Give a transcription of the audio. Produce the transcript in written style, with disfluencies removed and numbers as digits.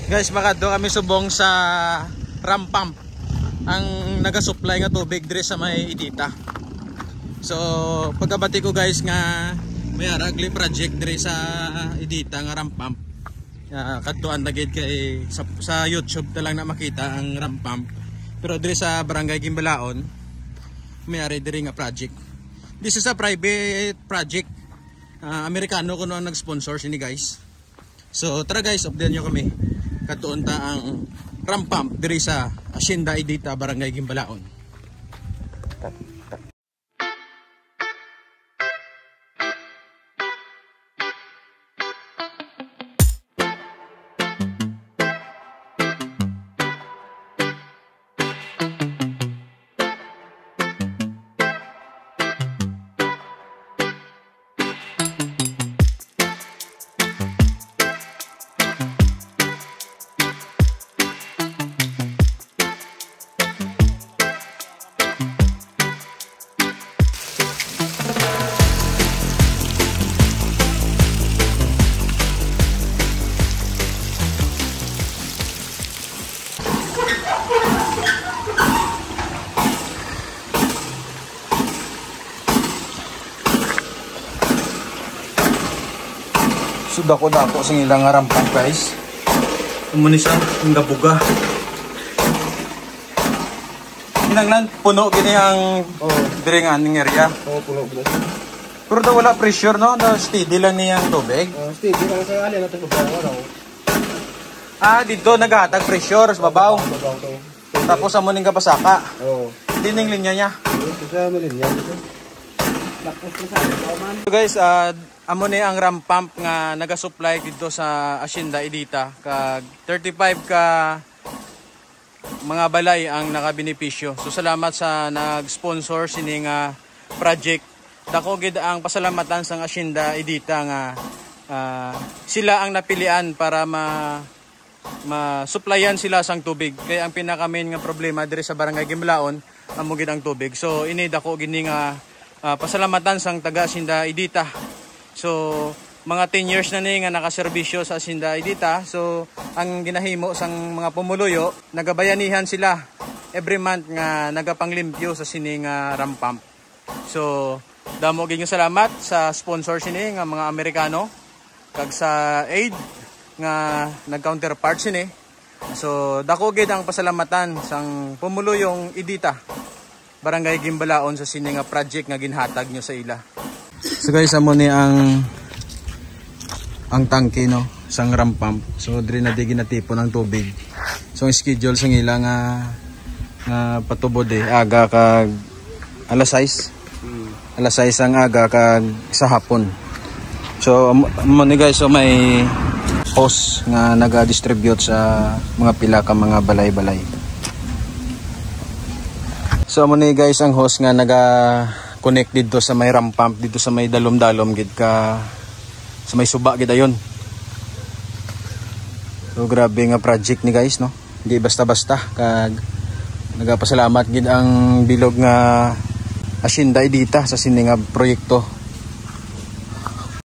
Guys, makadto kami subong sa ram pump ang naga-supply nga tubig dire sa may Idita. So pagkabati ko guys nga may aragli project dire sa Idita nga ram pump. Kadtuan na gid kay sa YouTube ta lang na makita ang ram pump. Pero dire sa Barangay Gimbalaon may ari dire nga project. This is a private project. Amerikano kuno ang nag-sponsor sini guys. So tara guys, update nyo kami. Katuon ta ang ram pump diri sa Hacienda Idita, Barangay Gimbalaon. So dako sa ilang ram pump guys. Umuni siya ang gabuga. Hinanglan puno gini ang dire nga ning area. Puno gid. Pero daw wala pressure no, daw steady lang niyang tubig. Steady lang sa ali natin daw. Dito naghatag pressure sa babaw. Tapos amo ning kapasaka. Hindi ning linya niya. Sa linya dito. So guys, amo ni ang ram pump nga naga-supply dito sa Hacienda Idita. Kag 35 ka mga balay ang nakabenepisyo. So salamat sa nag-sponsor sini nga project. Dako gid ang pasalamatan sa Hacienda Idita nga sila ang napilian para ma-supplyan sila sang tubig. Kaya ang pinaka-main nga problema diri sa Barangay Gimbalaon amo gid ang tubig. So ini dako gini nga pasalamatan sang taga Hacienda Idita. So mga 10 years na ni nga nakaserbisyo sa Hacienda Idita. So ang ginahimo sang mga pumuluyo, nagabayanihan sila every month nga nagapanglimpyo sa sini nga ram pump. So damo gid nga salamat sa sponsor sini nga mga Amerikano kag sa aid nga nag-counterpart sini. So dako gid ang pasalamatan sang pumuluyong Idita, Barangay Gimbalaon sa sini nga project nga ginhatag nyo sa ila. So guys, amo ni ang tangke no, sang ram pump. So diri na di ginatipon ang tubig. So ang schedule sang ila nga patubod aga kag alas 6. Alas 6 ang aga kag sa hapon. So amo ni guys, so may hose nga naga-distribute sa mga pila ka mga balay-balay. So amo ni guys ang hose nga naga-connect dito sa may ram pump, dito sa may dalom-dalom gid ka sa may suba gid ayon. So grabe nga project ni guys no. Hindi basta-basta kag nagapasalamat gid ang bilog nga Hacienda Idita sa sini nga proyekto